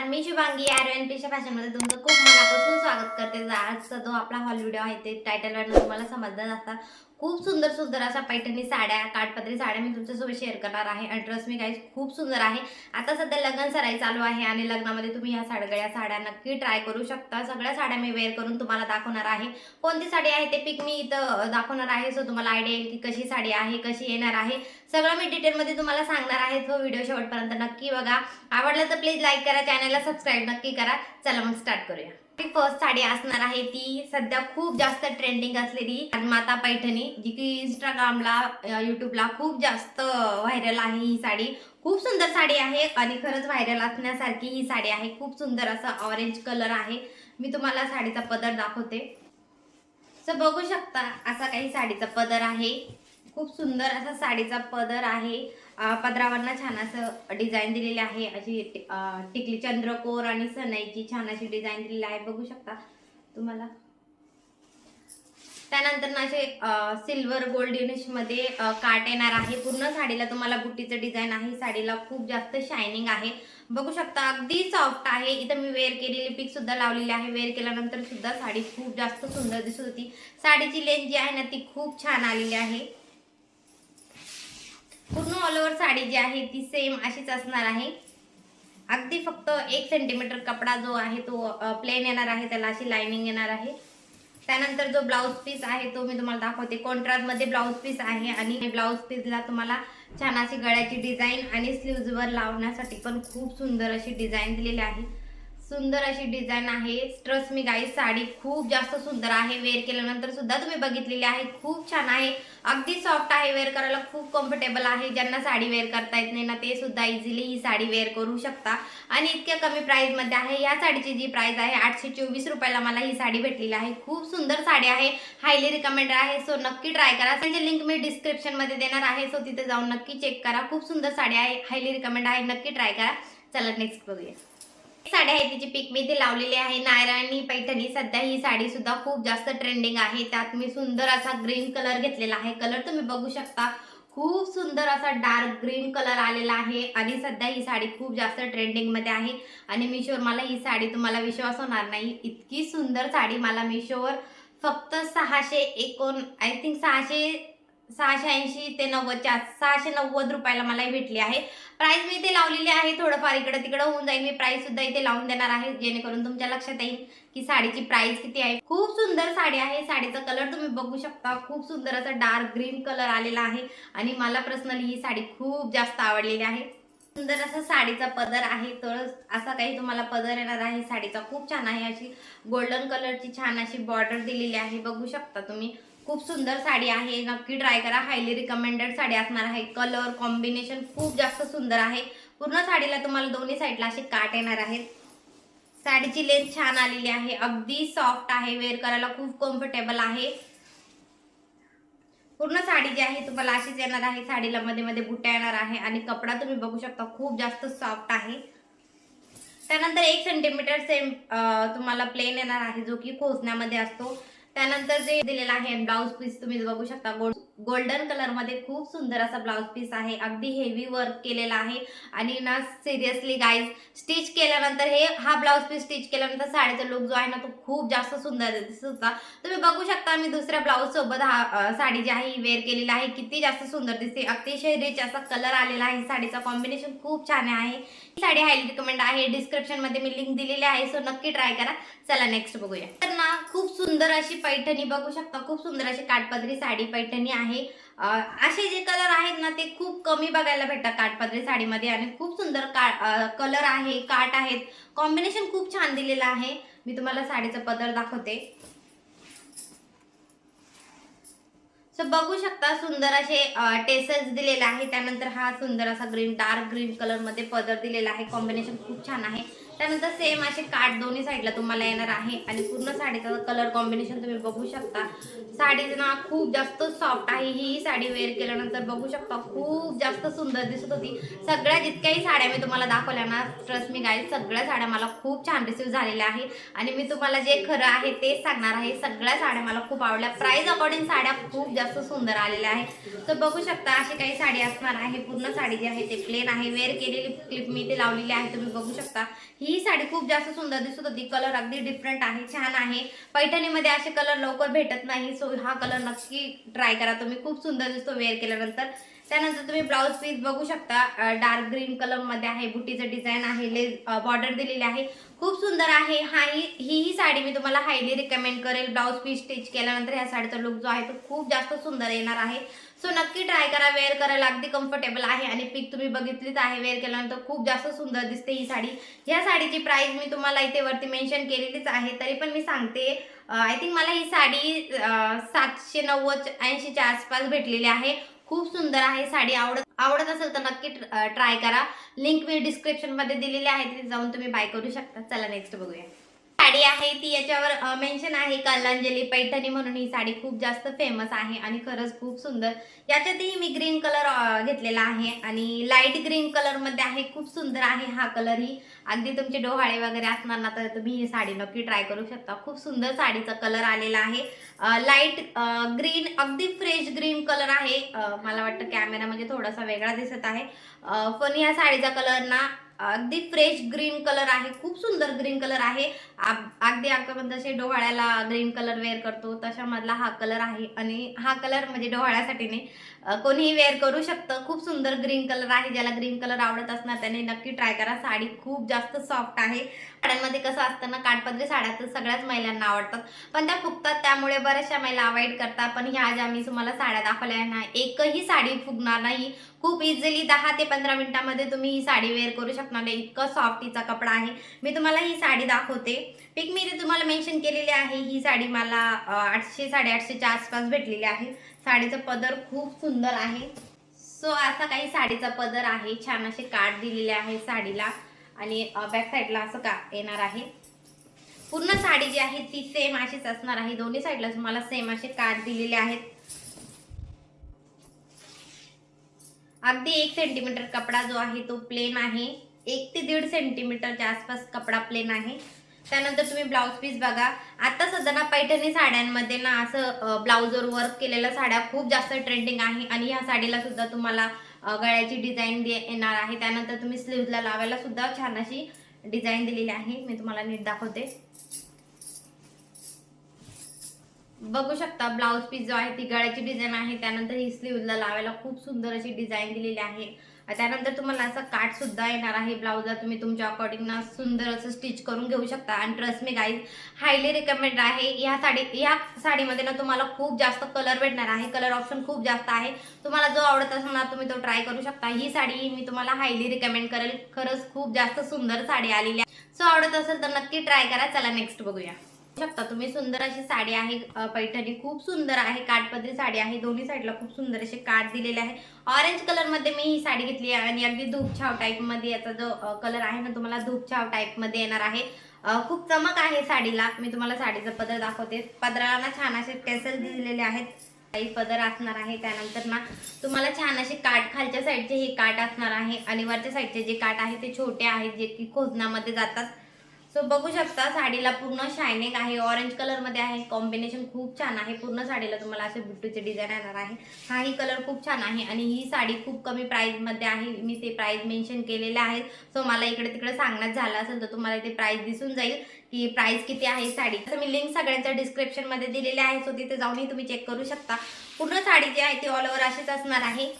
मी शुभांगी आर्यन फॅशनमध्ये तुमचं खूप मनापासून स्वागत करते। आजचा जो आपला हॉल व्हिडिओ आहे ते टायटलवरून तुम्हाला समजलं असतं। खूप सुंदर सुंदर अशा पैठणी साड्या, काठपदरी साड्या मी तुमच्यासोबत शेअर करणार आहे आणि ट्रस्ट मी गाईज खूप सुंदर आहे। आता सध्या लग्न सराई चालू आहे आणि लग्नामध्ये तुम्ही ह्या साड्या नक्की ट्राय करू शकता। सगळ्या साड्या मी वेअर करून तुम्हाला दाखवणार आहे। कोणती साडी आहे ते पिक मी इथं दाखवणार आहे, सो तुम्हाला आयडिया येईल की कशी साडी आहे, कशी येणार आहे, सगळं मी डिटेलमध्ये तुम्हाला सांगणार आहे। तो व्हिडिओ शेवटपर्यंत नक्की बघा। आवडलं तर प्लीज लाईक करा, चॅनलला सबस्क्राईब नक्की करा। चला मग स्टार्ट करूया। फर्स्ट साडी असणार आहे ती सध्या खूप जास्त ट्रेंडिंग असलेली माता पैठणी, जी की इंस्टाग्रामला, यूट्यूबला खूप जास्त व्हायरल आहे। ही साडी खूप सुंदर साडी आहे आणि खरंच व्हायरल असण्यासारखी ही साडी आहे। खूप सुंदर असा ऑरेंज कलर आहे। मी तुम्हाला साडीचा पदर दाखवते। सो बघू शकता असा काही साडीचा पदर आहे। खूप सुंदर असा साडीचा पदर आहे। पदरावरना छान असं डिझाईन दिलेली आहे। अशी टिकली चंद्रकोर आणि सनईची छान अशी डिझाईन दिलेली आहे, बघू शकता तुम्हाला। त्यानंतर ना असे सिल्वर गोल्डनिश मध्ये काट येणार आहे। पूर्ण साडीला तुम्हाला बुट्टीचं डिझाईन आहे। साडीला खूप जास्त शायनिंग आहे, बघू शकता। अगदी सॉफ्ट आहे। इथं मी वेअर केलेली पिक सुद्धा लावलेली आहे। वेअर केल्यानंतर सुद्धा साडी खूप जास्त सुंदर दिसत होती। साडीची लेंथ जी आहे ना ती खूप छान आलेली आहे। पूर्ण ऑल ओव्हर साडी जी आहे ती सेम अशीच असणार आहे। अगदी फक्त 1 सेंटीमीटर कपडा जो आहे तो प्लेन येणार आहे, त्याला अशी लाइनिंग येणार आहे। त्यानंतर जो ब्लाउज पीस आहे तो मी तुम्हाला दाखवते। कॉन्ट्रास्ट मध्ये ब्लाउज पीस आहे आणि ब्लाउज पीसला तुम्हाला छान अशी गळ्याची डिझाईन आणि स्लीव्ज वर लावण्यासाठी पण खूप सुंदर अशी डिझाईन दिलेली आहे। सुंदर अशी डिझाईन आहे। ट्रस्ट मी गाईस साडी खूप जास्त सुंदर आहे। वेअर केल्यानंतर सुद्धा तुम्ही बघितलेली आहे, खूप छान आहे। अगदी सॉफ्ट आहे, वेअर करायला खूप कम्फर्टेबल आहे। ज्यांना साडी वेअर करता येत नाही ना ते सुद्धा इझिली ही साडी वेअर करू शकता आणि इतक्या कमी प्राइस मध्ये आहे। या साडीची जी प्राइस आहे 824 रुपयाला मला ही साडी भेटलेली आहे। खूप सुंदर साडी आहे, हायली रिकमेंडेड आहे। सो नक्की ट्राय करा। त्याची लिंक मी डिस्क्रिप्शन मध्ये देणार आहे, सो तिथे जाऊन नक्की चेक करा। खूप सुंदर साडी आहे, हायली रिकमेंड आहे, नक्की ट्राय करा। चला नेक्स्ट बघूया। साडी आहे तिची पिक मी इथे लावलेली आहे। नायराणी पैठणी, सध्या ही साडी सुद्धा खूप जास्त ट्रेंडिंग आहे। त्यात मी सुंदर असा ग्रीन कलर घेतलेला आहे। कलर तुम्ही बघू शकता, खूप सुंदर असा डार्क ग्रीन कलर आलेला आहे आणि सध्या ही साडी खूप जास्त ट्रेंडिंग मध्ये आहे आणि मीशोवर मला ही साडी, तुम्हाला विश्वास होणार नाही, इतकी सुंदर साडी मला मीशोवर फक्त 691 आय थिंक 680 ते 90 690 रुपयाला मला भेटली आहे। प्राइस मी इथे लावलेली आहे, थोडंफार इकडे तिकडे होऊन जाईल। मी प्राइस सुद्धा इथे लावून देणार आहे जेणेकरून तुमच्या लक्षात येईल की साडीची प्राइस किती आहे। खूप सुंदर साडी आहे। साडीचा कलर तुम्ही बघू शकता, खूप सुंदर असा डार्क ग्रीन कलर आलेला आहे आणि मला पर्सनली ही साडी खूप जास्त आवडलेली आहे। सुंदर असा साडीचा पदर आहे, तर असा काही तुम्हाला पदर येणार आहे। साडीचा खूप छान आहे, अशी गोल्डन कलरची छान अशी बॉर्डर दिलेली आहे, बघू शकता तुम्ही। खूप सुंदर साडी आहे, नक्की ट्राय करा। हायली रिकमेंडेड साडी असणार आहे। कलर कॉम्बिनेशन खूप जास्त सुंदर आहे। पूर्ण साडीला तुम्हाला दोन्ही साईडला असे काट येणार आहेत। साडीची लेंथ छान आलेली आहे, अगदी सॉफ्ट आहे, वेअर करायला खूप कम्फर्टेबल आहे। पूर्ण साडी जी आहे तुम्हाला अशीच येणार आहे। साडीला मध्ये मध्ये बुट्ट्या येणार आहे आणि कपडा तुम्ही बघू शकता खूप जास्त सॉफ्ट आहे। त्यानंतर 1 सेंटीमीटर सेम तुम्हाला प्लेन येणार आहे, जो की खोचण्यामध्ये असतो। त्यानंतर जे दिलेला आहे ब्लाउज पीस तुम्ही बघू शकता, गोल्डन कलर मध्ये खूप सुंदर असा ब्लाउज पीस आहे। अगदी हेवी वर्क केलेला आहे आणि ना सिरियसली गाईज, स्टिच केल्यानंतर हा ब्लाउज पीस स्टिच केल्यानंतर साडीचा लुक जो आहे ना तो खूप जास्त सुंदर दिसत होता। तुम्ही बघू शकता मी दुसऱ्या ब्लाउज सोबत साडी जी आहे ही वेअर केलेली आहे, किती जास्त सुंदर दिसते। अतिशय रिच असा कलर आलेला आहे। साडीचा कॉम्बिनेशन खूप छान आहे। ही साडी हायली रिकमेंड आहे। डिस्क्रिप्शन मध्ये मी लिंक दिलेली आहे, सो नक्की ट्राय करा। चला नेक्स्ट बघूया। तर ना खूप सुंदर अशी पैठणी बघू शकता, खूप सुंदर अशी काठपदरी साडी पैठणी आहे। असे जे कलर आहेत ना ते खूप कमी बघायला भेटतात काठपदरी साडीमध्ये आणि खूप सुंदर कलर आहे, काट आहेत, कॉम्बिनेशन खूप छान दिलेलं आहे। मी तुम्हाला साडीचा पदर दाखवते। सो बघू शकता सुंदर असे टेसल्स दिलेले आहे। त्यानंतर हा सुंदर असा डार्क ग्रीन कलर मध्ये पदर दिलेला आहे, कॉम्बिनेशन खूप छान आहे। त्यानंतर सेम असे काट दोन्ही साईडला तुम्हाला येणार आहे आणि पूर्ण साडीचा कलर कॉम्बिनेशन तुम्ही बघू शकता। साडी ना खूप जास्त सॉफ्ट आहे। ही साडी वेअर केल्यानंतर बघू शकता खूप जास्त सुंदर दिसत होती। सगळ्या जितक्याही साड्या मी तुम्हाला दाखवल्या ना, ट्रस्ट मी गाईज, सगळ्या साड्या मला खूप छान रिसीव्ह झालेल्या आहे आणि मी तुम्हाला जे खरं आहे तेच सांगणार आहे। सगळ्या साड्या मला खूप आवडल्या। प्राइस अकॉर्डिंग साड्या खूप जास्त सुंदर आलेल्या आहेत। तर बघू शकता अशी काही साडी असणार आहे। पूर्ण साडी जी आहे ते प्लेन आहे। वेअर केलेली क्लिप मी इथे लावलेली आहे, तुम्ही बघू शकता। ही ही साडी खूप जास्त सुंदर दिसत होती. कलर अगदी डिफरंट आहे, छान आहे. पैठणीमध्ये असे कलर लवकर भेटत नाही. सो हा कलर नक्की ट्राय करा तुम्ही, खूप सुंदर दिसतो वेअर केल्यानंतर. त्यानंतर तुम्ही ब्लाउज पीस बघू शकता, डार्क ग्रीन कलर मध्ये आहे. बुटीचं डिझाईन आहे, लेस बॉर्डर दिलेली आहे, खूप सुंदर आहे. ही साडी मी तुम्हाला हायली रिकमेंड करेल. ब्लाउज पीस स्टिच केल्यानंतर ह्या साडीचा लुक जो आहे तो खूप जास्त सुंदर येणार आहे. सो नक्की ट्राय करा, वेअर करायला अगदी कम्फर्टेबल आहे आणि पिक तुम्ही बघितलीच आहे. वेअर केल्यानंतर खूप जास्त सुंदर दिसते ही साडी. ह्या साडीची प्राइस मी तुम्हाला इथे वरती मेन्शन केलेलीच आहे, तरी पण मी सांगते. आय थिंक मला ही साडी 790-80च्या आसपास भेटलेली आहे. खूप सुंदर आहे साडी. आवडत असेल तर नक्की ट्राय करा. लिंक मी डिस्क्रिप्शन मध्ये दिलेली आहे, तिथे जाऊन तुम्ही बाय करू शकता. चला नेक्स्ट बघूया. साडी आहे ती याच्यावर मेन्शन आहे कलांजली पैठणी म्हणून. ही साडी खूप जास्त फेमस आहे आणि खरंच खूप सुंदर. याच्यातही मी ग्रीन कलर घेतलेला आहे आणि लाईट ग्रीन कलर मध्ये आहे. खूप सुंदर आहे हा कलर. ही अगदी तुमचे डोहाळे वगैरे असणार ना, तर तुम्ही ही साडी नक्की ट्राय करू शकता. खूप सुंदर साडीचा कलर आलेला आहे. लाईट ग्रीन, अगदी फ्रेश ग्रीन कलर आहे. मला वाटतं कॅमेरामध्ये थोडासा वेगळा दिसत आहे, पण या साडीचा कलर ना अगदी फ्रेश ग्रीन कलर आहे. खूप सुंदर ग्रीन कलर आहे. अगदी आपण जसे डोहाळ्याला ग्रीन कलर वेअर करतो तशा मधला हा कलर आहे आणि हा कलर म्हणजे डोहाळ्यासाठी नाही, कोणीही वेअर करू शकतं. खूप सुंदर ग्रीन कलर आहे. ज्याला ग्रीन कलर आवडत असणार त्याने नक्की ट्राय करा. साडी खूप जास्त सॉफ्ट आहे. साड्यांमध्ये कसं असतं ना, काठपदरी साड्या तर सगळ्याच महिलांना आवडतात, पण त्या फुगतात, त्यामुळे बऱ्याचशा महिला अवॉइड करतात. पण ह्या ज्या मी तुम्हाला साड्या दाखवल्या ना, एकही साडी फुगणार नाही. खूप इझिली 10 ते 15 मिनिटांमध्ये तुम्ही ही साडी वेअर करू शकणार नाही, इतकं सॉफ्ट हिचा कपडा आहे. मी तुम्हाला ही साडी दाखवते. पिक मी तुम्हाला मेन्शन केलेली आहे. ही साडी मला 800-850च्या आसपास भेटलेली आहे. साडीचं पदर खूप सुंदर आहे. सो असा काही साडीचा पदर आहे. छान असे काठ दिलेले आहे साडीला आणि बॅक साईडला असं का येणार आहे. पूर्ण साडी जी आहे ती सेम अशीच असणार आहे. दोन्ही साईडला तुम्हाला सेम असे काठ दिलेले आहेत. अगदी 1 सेंटीमीटर कपडा जो आहे तो प्लेन आहे. 1 ते 1.5 सेंटीमीटरच्या आसपास कपडा प्लेन आहे. त्यानंतर तुम्ही ब्लाउज पीस बघा. आता सध्या ना पैठणी साड्यांमध्ये ना असं ब्लाउजवर वर्क केलेल्या साड्या खूप जास्त ट्रेंडिंग आहे आणि ह्या साडीला सुद्धा तुम्हाला गळ्याची डिझाईन येणार आहे. त्यानंतर तुम्ही स्लीव्हजला लावायला सुद्धा छान अशी डिझाईन दिलेली आहे. मी तुम्हाला नीट दाखवते. बघू शकता ब्लाउज पीस जो आहे ती गळ्याची डिझाईन आहे. त्यानंतर ही स्लीव्हजला लावायला खूप सुंदर अशी डिझाईन दिलेली आहे. त्यानंतर तुम्हाला असं काठ सुद्धा येणार आहे. ब्लाउजला तुम्ही तुमच्या अकॉर्डिंग ना सुंदर असं स्टिच करून घेऊ शकता. आणि trust me guys, highly recommend आहे. या साडीमध्ये ना तुम्हाला खूप जास्त कलर भेटणार आहे. कलर ऑप्शन खूप जास्त आहे. तुम्हाला जो आवडत असेल ना तुम्ही तो ट्राय करू शकता. ही साडी मी तुम्हाला हायली रिकमेंड करेल. खरंच खूप जास्त सुंदर साडी आलेली आहे. सो आवडत असेल तर नक्की ट्राय करा. चला नेक्स्ट बघूया. शकता तुम्ही सुंदर अशी साडी आहे. पैठणी खूप सुंदर आहे. काठपदरी साडी आहे. दोन्ही साईडला खूप सुंदर असे काठ दिलेले आहे. ऑरेंज कलर मध्ये मी ही साडी घेतली आहे आणि अगदी धूपछाव टाईप मध्ये याचा जो कलर आहे ना तुम्हाला धूपछाव टाईप मध्ये येणार आहे. खूप चमक आहे साडीला. मी तुम्हाला साडीचा पदर दाखवते. पदराला ना छान असे टेसल दिलेले आहेत. काही पदर असणार आहे. त्यानंतर ना तुम्हाला छान असे काठ, खालच्या साईडचे हे काठ असणार आहे आणि वरच्या साईडचे जे काठ आहे ते छोटे आहेत, जे की खोजनामध्ये जातात. सो बघू शकता साडीला पूर्ण शायनिंग आहे. ऑरेंज कलर मध्ये आहे. कॉम्बिनेशन खूप छान आहे. पूर्ण साडीला तुम्हाला असे बुट्टूचे डिझाईन येणार आहे. हाही कलर खूप छान आहे आणि ही साडी खूप कमी प्राइस मध्ये आहे. मी ते प्राइस मेन्शन केलेले आहे. सो मला इकडे तिकडे सांगण्यात झालं असेल तर तुम्हाला ते प्राइस दिसून जाईल की प्राइस किती आहे साडी. तर मी लिंक सगळ्यांच्या डिस्क्रिप्शन मध्ये दिलेली आहे. सो तिथे जाऊनही तुम्ही चेक करू शकता. पूर्ण साडी जी आहे ती ऑल ओव्हर अशीच असणार आहे.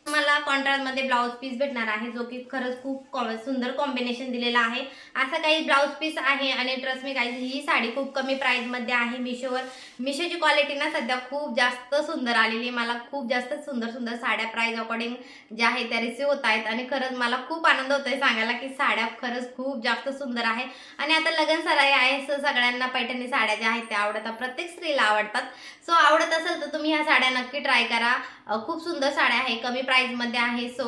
मला कॉन्ट्रास्ट मध्ये ब्लाउज पीस भेटणार आहे, जो की खरंच खूप सुंदर कॉम्बिनेशन दिलेला आहे. असा काही ब्लाउज पीस आहे आणि ट्रस्ट मी गाईज, ही साडी खूप कमी प्राइस मध्ये आहे. मिशोची क्वालिटी ना सध्या खूप जास्त सुंदर आलेली. मला खूप जास्त सुंदर साड्या प्राइस अकॉर्डिंग ज्या आहेत त्या रिसीव होत आहेत आणि खरंच मला खूप आनंद होतोय सांगायला की साड्या खरंच खूप जास्त सुंदर आहे. आणि आता लग्न सराई आहे, सो सगळ्यांना पैठणी साड्या ज्या आहेत त्या आवडतात. प्रत्येक स्त्रीला आवडतात. सो आवडत असेल तर तुम्ही ह्या साड्या नक्की ट्राय करा. खूप सुंदर साड्या आहे, कमी प्राइस मध्ये आहे. सो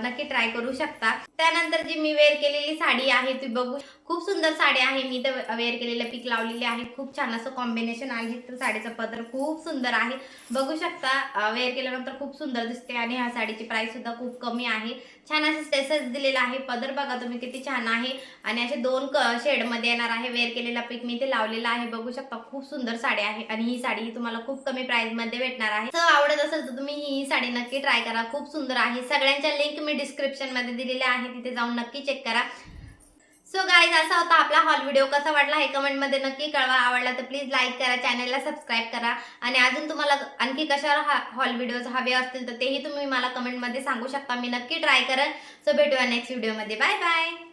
नक्की ट्राय करू शकता. त्यानंतर जी मी वेअर केलेली साडी आहे ती बघू. खूप सुंदर साडी आहे. मी तर वेअर केलेलं पिक लावलेली आहे. खूप छान असं कॉम्बिनेशन आहे. तर साडीचा पदर खूप सुंदर आहे. बघू शकता वेअर केल्यानंतर खूप सुंदर दिसते आणि ह्या साडीची प्राइस सुद्धा खूप कमी आहे. छान असं स्टेसेस दिलेला आहे. पदर बघा तुम्ही किती छान आहे आणि असे 2 शेड मध्ये येणार आहे. वेअर केलेला पिक मी ते लावलेला आहे. बघू शकता खूप सुंदर साडी आहे आणि ही साडी तुम्हाला खूप कमी प्राइस मध्ये भेटणार आहे. तर आवडत असेल तर तुम्ही ही साडी नक्की ट्राय करा. खूप सुंदर आहे. सगळ्यांच्या लिंक मी डिस्क्रिप्शन मध्ये दिलेल्या आहे, तिथे जाऊन नक्की चेक करा. सो गाईज असा होता आपला हॉल व्हिडिओ. कसा वाटला हे कमेंटमध्ये नक्की कळवा. आवडला तर प्लीज लाईक करा, चॅनलला सबस्क्राईब करा आणि अजून तुम्हाला आणखी कशावर हॉल व्हिडिओज हवे असतील तर तेही तुम्ही मला कमेंटमध्ये सांगू शकता. मी नक्की ट्राय करेन. सो भेटूया नेक्स्ट व्हिडिओमध्ये. Bye bye.